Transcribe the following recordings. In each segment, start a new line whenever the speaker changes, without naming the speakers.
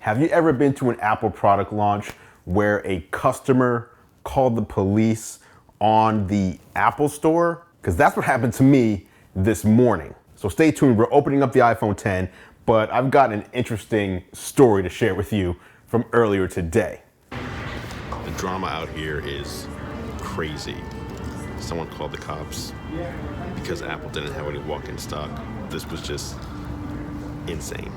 Have you ever been to an Apple product launch where a customer called the police on the Apple Store? Because that's what happened to me this morning. So stay tuned, we're opening up the iPhone X, but I've got an interesting story to share with you from earlier today. The drama out here is crazy. Someone called the cops because Apple didn't have any walk-in stock. This was just insane.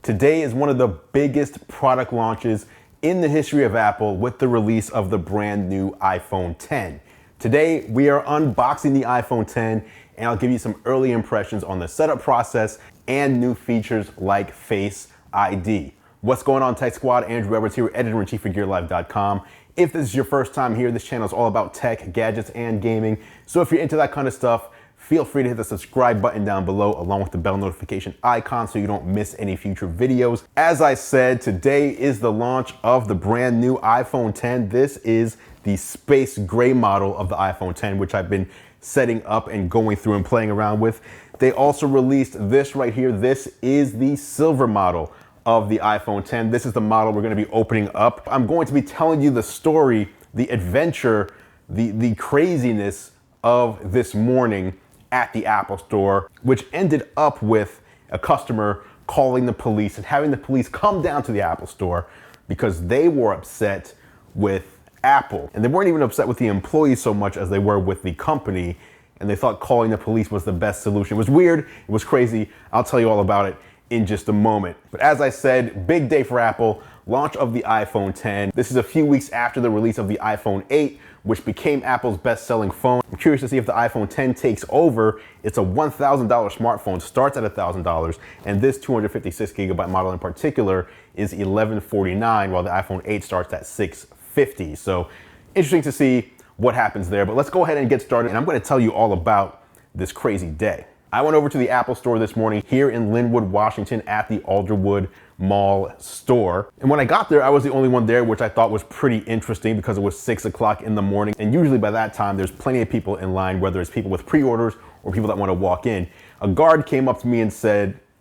Today is one of the biggest product launches in the history of Apple with the release of the brand new iPhone X. Today, we are unboxing the iPhone X, and I'll give you some early impressions on the setup process and new features like Face ID. What's going on, Tech Squad? Andru Edwards here, editor-in-chief of GearLive.com. If this is your first time here, this channel is all about tech, gadgets, and gaming. So if you're into that kind of stuff, feel free to hit the subscribe button down below along with the bell notification icon so you don't miss any future videos. As I said, today is the launch of the brand new iPhone X. This is the space gray model of the iPhone X, which I've been setting up and going through and playing around with. They also released this right here. This is the silver model of the iPhone X. This is the model we're going to be opening up. I'm going to be telling you the story, the adventure, the craziness of this morning at the Apple Store, which ended up with a customer calling the police and having the police come down to the Apple Store because they were upset with Apple. And they weren't even upset with the employees so much as they were with the company, and they thought calling the police was the best solution. It was weird, it was crazy. I'll tell you all about it in just a moment. But as I said, big day for Apple, launch of the iPhone X. This is a few weeks after the release of the iPhone 8, which became Apple's best-selling phone. I'm curious to see if the iPhone X takes over. It's a $1,000 smartphone, starts at $1,000, and this 256 gigabyte model in particular is $1,149, while the iPhone 8 starts at $650. So interesting to see what happens there, but let's go ahead and get started, and I'm gonna tell you all about this crazy day. I went over to the Apple Store this morning here in Linwood, Washington at the Alderwood Mall store. And when I got there, I was the only one there, which I thought was pretty interesting because it was 6 o'clock in the morning. And usually by that time, there's plenty of people in line, whether it's people with pre-orders or people that want to walk in. A guard came up to me and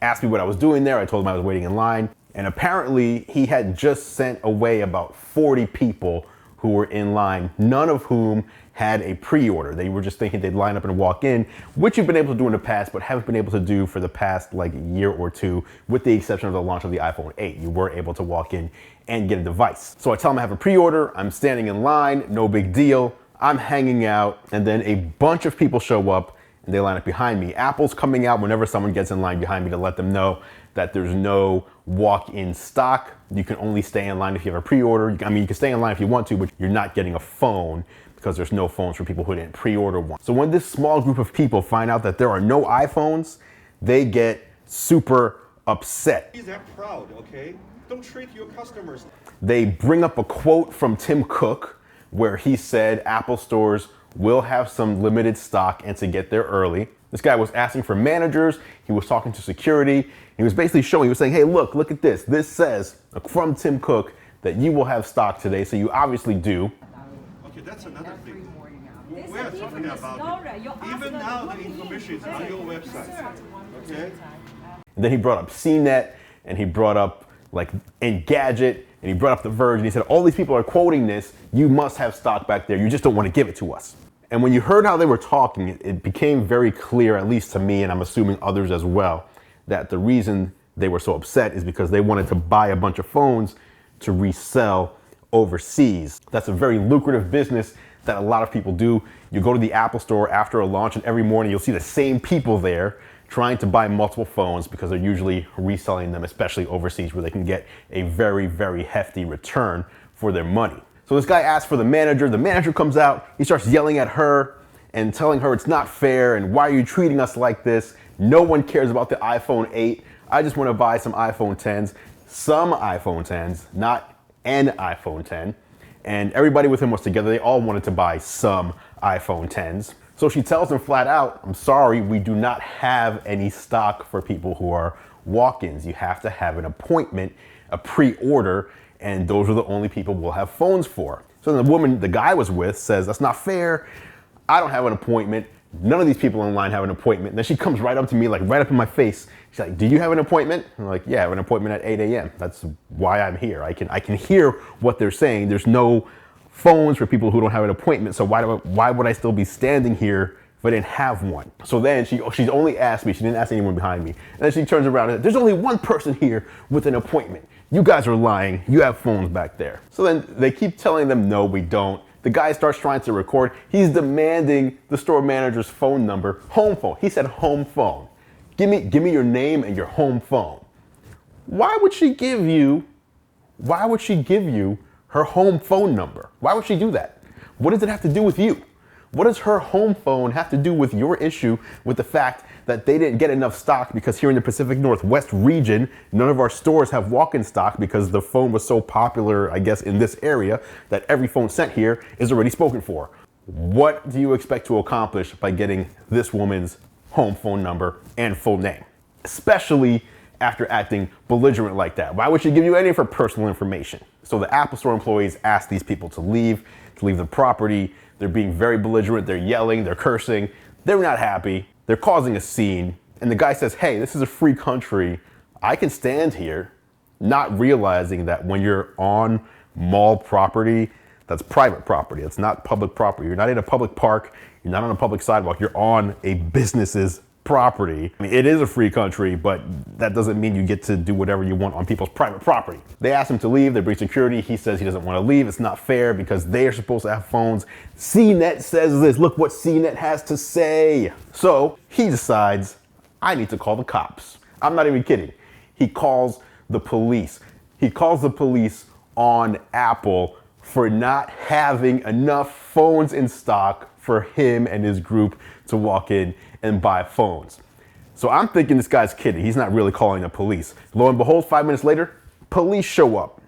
asked me what I was doing there. I told him I was waiting in line. And apparently he had just sent away about 40 people who were in line, none of whom had a pre-order. They were just thinking they'd line up and walk in, which you've been able to do in the past, but haven't been able to do for the past like year or two, with the exception of the launch of the iPhone 8. You were able to walk in and get a device. So I tell them I have a pre-order, I'm standing in line, no big deal. I'm hanging out, and then a bunch of people show up and they line up behind me. Apple's coming out whenever someone gets in line behind me to let them know that there's no walk-in stock. You can only stay in line if you have a pre-order. I mean, you can stay in line if you want to, but you're not getting a phone because there's no phones for people who didn't pre-order one. So when this small group of people find out that there are no iPhones, they get super upset.
Please act proud, okay? Don't treat your customers.
They bring up a quote from Tim Cook where he said Apple stores will have some limited stock and to get there early. This guy was asking for managers, he was talking to security, he was basically he was saying, hey, look at this. This says from Tim Cook that you will have stock today, so you obviously do.
Okay, that's another thing. We are talking about it. Even now, the information is on your website. Okay?
And then he brought up CNET, and he brought up like Engadget, and he brought up The Verge, and he said, all these people are quoting this, you must have stock back there, you just don't want to give it to us. And when you heard how they were talking, it became very clear, at least to me, and I'm assuming others as well, that the reason they were so upset is because they wanted to buy a bunch of phones to resell overseas. That's a very lucrative business that a lot of people do. You go to the Apple Store after a launch, and every morning you'll see the same people there trying to buy multiple phones because they're usually reselling them, especially overseas, where they can get a very, very hefty return for their money. So this guy asks for the manager comes out, he starts yelling at her and telling her it's not fair and why are you treating us like this? No one cares about the iPhone 8. I just want to buy some iPhone Xs, some iPhone Xs, not an iPhone X. And everybody with him was together. They all wanted to buy some iPhone Xs. So she tells him flat out, I'm sorry, we do not have any stock for people who are walk-ins. You have to have an appointment, a pre-order, and those are the only people we'll have phones for. So the woman the guy was with says, that's not fair. I don't have an appointment. None of these people in line have an appointment. And then she comes right up to me, like right up in my face. She's like, do you have an appointment? I'm like, yeah, I have an appointment at 8 a.m. That's why I'm here. I can hear what they're saying. There's no phones for people who don't have an appointment. So why would I still be standing here if I didn't have one? So then she's only asked me, she didn't ask anyone behind me. And then she turns around and says, there's only one person here with an appointment. You guys are lying. You have phones back there. So then they keep telling them, no, we don't. The guy starts trying to record. He's demanding the store manager's phone number, home phone. He said home phone. Give me your name and your home phone. Why would she give you her home phone number? Why would she do that? What does it have to do with you? What does her home phone have to do with your issue with the fact that they didn't get enough stock because here in the Pacific Northwest region, none of our stores have walk-in stock because the phone was so popular, I guess, in this area that every phone sent here is already spoken for? What do you expect to accomplish by getting this woman's home phone number and full name? Especially after acting belligerent like that. Why would she give you any of her personal information? So the Apple Store employees asked these people to leave the property. They're being very belligerent. They're yelling, they're cursing. They're not happy. They're causing a scene. And the guy says, hey, this is a free country. I can stand here, not realizing that when you're on mall property, that's private property. It's not public property. You're not in a public park. You're not on a public sidewalk. You're on a business's property. I mean, it is a free country, but that doesn't mean you get to do whatever you want on people's private property. They ask him to leave. They bring security. He says he doesn't want to leave. It's not fair because they are supposed to have phones. CNET says this. Look what CNET has to say. So he decides, I need to call the cops. I'm not even kidding. He calls the police. He calls the police on Apple for not having enough phones in stock for him and his group to walk in and buy phones. So I'm thinking this guy's kidding. He's not really calling the police. Lo and behold, 5 minutes later, police show up.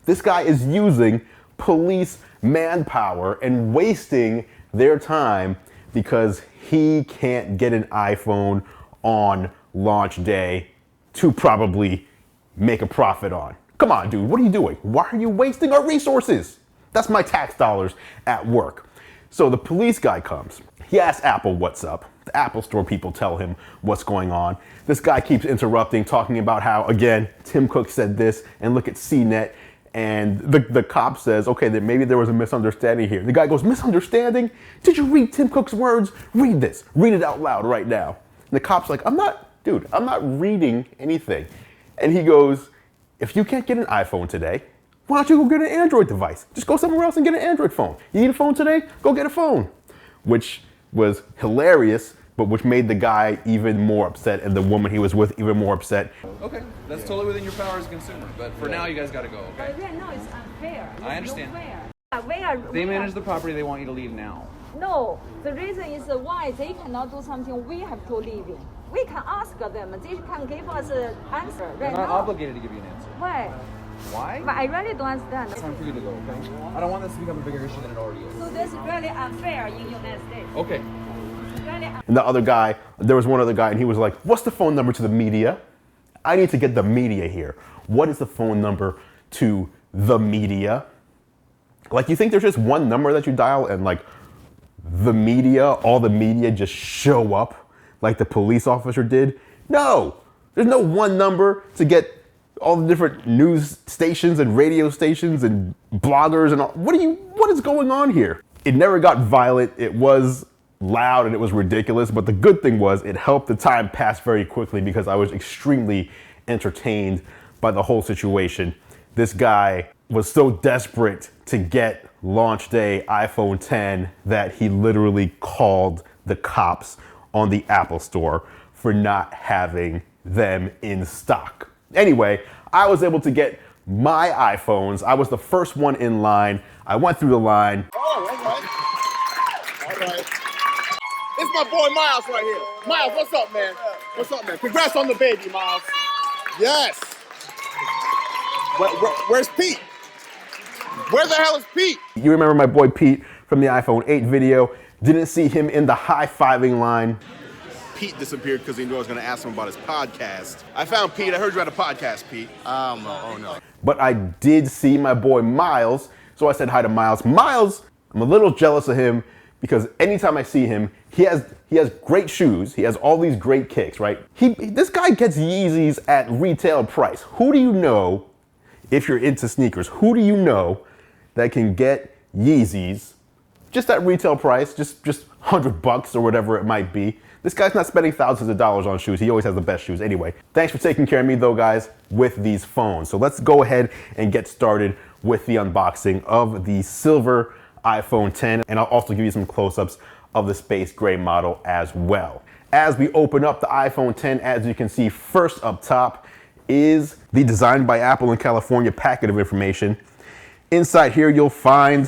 This guy is using police manpower and wasting their time because he can't get an iPhone on launch day to probably make a profit on. Come on, dude, what are you doing? Why are you wasting our resources? That's my tax dollars at work. So the police guy comes. He asks Apple what's up. The Apple Store people tell him what's going on. This guy keeps interrupting, talking about how, again, Tim Cook said this, and look at CNET. And the cop says, okay, then maybe there was a misunderstanding here. The guy goes, misunderstanding? Did you read Tim Cook's words? Read this. Read it out loud right now. And the cop's like, I'm not reading anything. And he goes, if you can't get an iPhone today, why don't you go get an Android device? Just go somewhere else and get an Android phone. You need a phone today? Go get a phone. Which was hilarious, but which made the guy even more upset and the woman he was with even more upset.
Okay, that's totally within your power as a consumer, but for now you guys gotta go, okay?
Right now it's unfair.
I understand.
They
manage the property, they want you to leave now.
No, the reason is why they cannot do something we have to leave in. We can ask them, they can give us an answer right
They're not
now.
obligated to give you an answer.
Why?
Why?
But I really don't understand.
It's time for you to go, okay? I don't want this to become a bigger issue than it already is.
So that's really unfair in United States.
Okay.
It's really
And the other guy, there was one other guy, and he was like, what's the phone number to the media? I need to get the media here. What is the phone number to the media? Like, you think there's just one number that you dial and like the media, all the media just show up like the police officer did? No, there's no one number to get all the different news stations and radio stations and bloggers and all. What is going on here? It never got violent. It was loud and it was ridiculous, but the good thing was it helped the time pass very quickly because I was extremely entertained by the whole situation. This guy was so desperate to get launch day iPhone 10 that he literally called the cops on the Apple Store for not having them in stock. Anyway, I was able to get my iPhones. I was the first one in line. I went through the line.
Oh, all right. It's my boy Miles right here. Miles, what's up, man? What's up, man? Congrats on the baby, Miles. Yes. Where's Pete? Where the hell is Pete?
You remember my boy Pete from the iPhone 8 video. Didn't see him in the high-fiving line.
Pete disappeared because he knew I was going to ask him about his podcast. I found Pete. I heard you had a podcast, Pete. Oh, no.
But I did see my boy Miles, so I said hi to Miles. Miles, I'm a little jealous of him because anytime I see him, He has great shoes. He has all these great kicks, right? This guy gets Yeezys at retail price. Who do you know, if you're into sneakers, who do you know that can get Yeezys just at retail price, just $100 or whatever it might be? This guy's not spending thousands of dollars on shoes. He always has the best shoes. Anyway, thanks for taking care of me though, guys, with these phones. So let's go ahead and get started with the unboxing of the silver iPhone 10. And I'll also give you some close-ups of the space gray model as well. As we open up the iPhone 10, as you can see, first up top is the Designed by Apple in California packet of information. Inside here, you'll find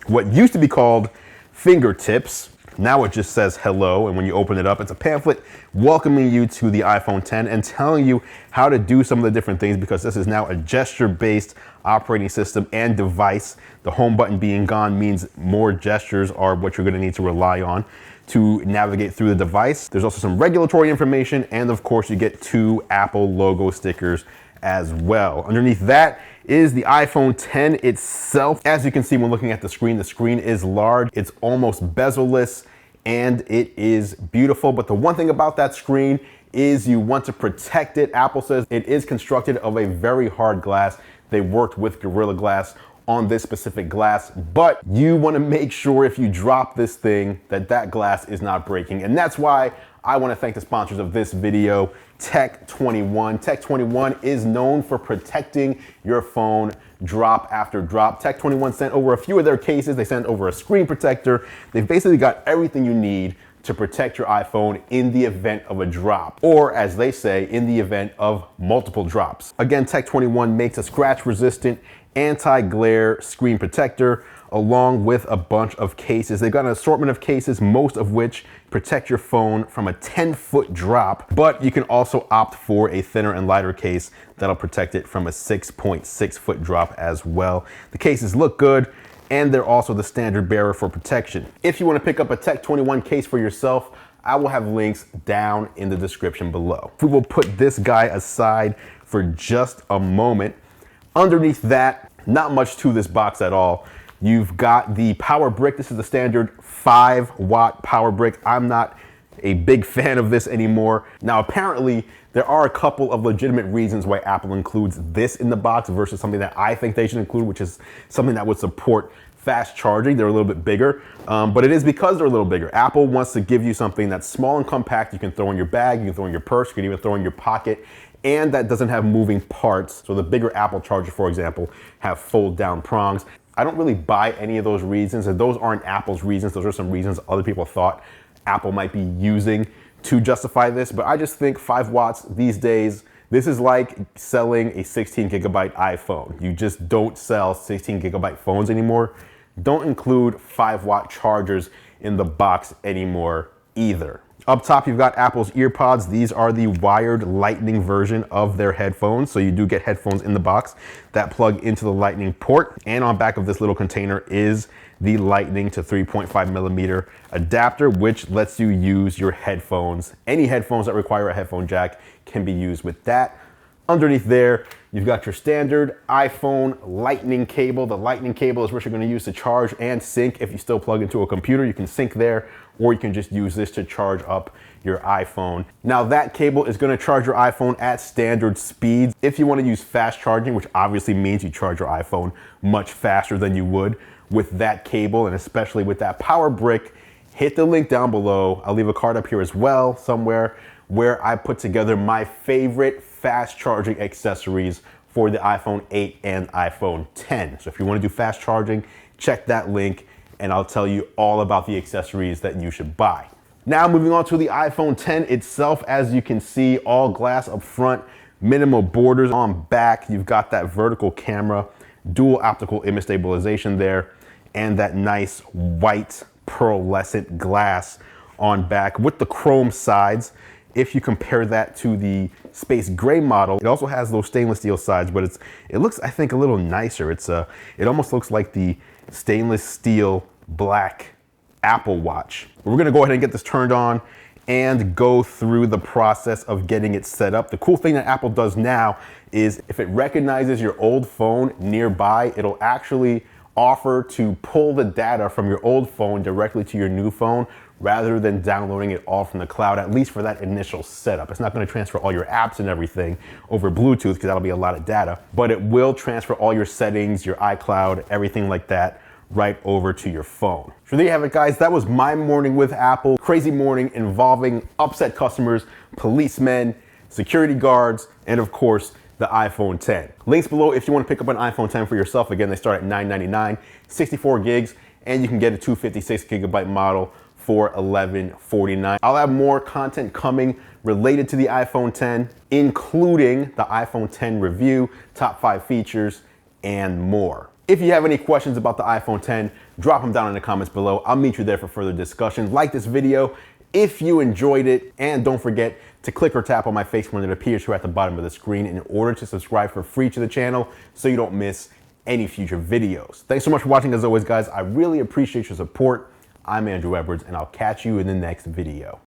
what used to be called fingertips. Now it just says hello, and when you open it up, it's a pamphlet welcoming you to the iPhone 10 and telling you how to do some of the different things, because this is now a gesture-based operating system and device. The home button being gone means more gestures are what you're going to need to rely on to navigate through the device. There's also some regulatory information, and of course you get 2 Apple logo stickers as well. Underneath that is the iPhone 10 itself. As you can see when looking at the screen is large, it's almost bezel-less, and it is beautiful. But the one thing about that screen is you want to protect it. Apple says it is constructed of a very hard glass. They worked with Gorilla Glass on this specific glass, but you want to make sure if you drop this thing that glass is not breaking. And that's why I want to thank the sponsors of this video, Tech21. Tech21 is known for protecting your phone drop after drop. Tech21 sent over a few of their cases. They sent over a screen protector. They've basically got everything you need to protect your iPhone in the event of a drop, or as they say, in the event of multiple drops. Again, Tech21 makes a scratch-resistant, anti-glare screen protector along with a bunch of cases. They've got an assortment of cases, most of which protect your phone from a 10-foot drop, but you can also opt for a thinner and lighter case that'll protect it from a 6.6-foot drop as well. The cases look good, and they're also the standard bearer for protection. If you want to pick up a Tech21 case for yourself, I will have links down in the description below. We will put this guy aside for just a moment. Underneath that, not much to this box at all. You've got the power brick. This is the standard 5-watt power brick. I'm not a big fan of this anymore. Now, apparently, there are a couple of legitimate reasons why Apple includes this in the box versus something that I think they should include, which is something that would support fast charging. They're a little bit bigger, but it is because they're a little bigger. Apple wants to give you something that's small and compact. You can throw in your bag, you can throw in your purse, you can even throw in your pocket, and that doesn't have moving parts. So the bigger Apple charger, for example, have fold down prongs. I don't really buy any of those reasons, and those aren't Apple's reasons. Those are some reasons other people thought Apple might be using to justify this, but I just think 5 watts these days, this is like selling a 16 gigabyte iPhone. You just don't sell 16 gigabyte phones anymore. Don't include 5-watt chargers in the box anymore either. Up top, you've got Apple's EarPods. These are the wired Lightning version of their headphones. So you do get headphones in the box that plug into the Lightning port. And on back of this little container is the Lightning to 3.5 millimeter adapter, which lets you use your headphones. Any headphones that require a headphone jack can be used with that. Underneath there, you've got your standard iPhone Lightning cable. The Lightning cable is what you're going to use to charge and sync. If you still plug into a computer, you can sync there, or you can just use this to charge up your iPhone. Now that cable is going to charge your iPhone at standard speeds. If you want to use fast charging, which obviously means you charge your iPhone much faster than you would with that cable, and especially with that power brick, hit the link down below. I'll leave a card up here as well somewhere where I put together my favorite fast charging accessories for the iPhone 8 and iPhone 10. So if you want to do fast charging, check that link and I'll tell you all about the accessories that you should buy. Now moving on to the iPhone 10 itself, as you can see, all glass up front, minimal borders on back. You've got that vertical camera, dual optical image stabilization there, and that nice white pearlescent glass on back with the chrome sides. If you compare that to the space gray model, it also has those stainless steel sides, but it looks, I think, a little nicer. It almost looks like the stainless steel black Apple Watch. We're gonna go ahead and get this turned on and go through the process of getting it set up. The cool thing that Apple does now is if it recognizes your old phone nearby, it'll actually offer to pull the data from your old phone directly to your new phone rather than downloading it all from the cloud, at least for that initial setup. It's not going to transfer all your apps and everything over Bluetooth because that'll be a lot of data, but it will transfer all your settings, your iCloud, everything like that right over to your phone. So there you have it, guys. That was my morning with Apple. Crazy morning involving upset customers, policemen, security guards, and of course, the iPhone 10. Links below if you want to pick up an iPhone 10 for yourself. Again, they start at $999, 64 gigs, and you can get a 256 gigabyte model for $1149. I'll have more content coming related to the iPhone 10, including the iPhone 10 review, top 5 features, and more. If you have any questions about the iPhone 10, drop them down in the comments below. I'll meet you there for further discussion. Like this video if you enjoyed it, and don't forget to click or tap on my face when it appears here at the bottom of the screen in order to subscribe for free to the channel so you don't miss any future videos. Thanks so much for watching as always, guys. I really appreciate your support. I'm Andrew Edwards, and I'll catch you in the next video.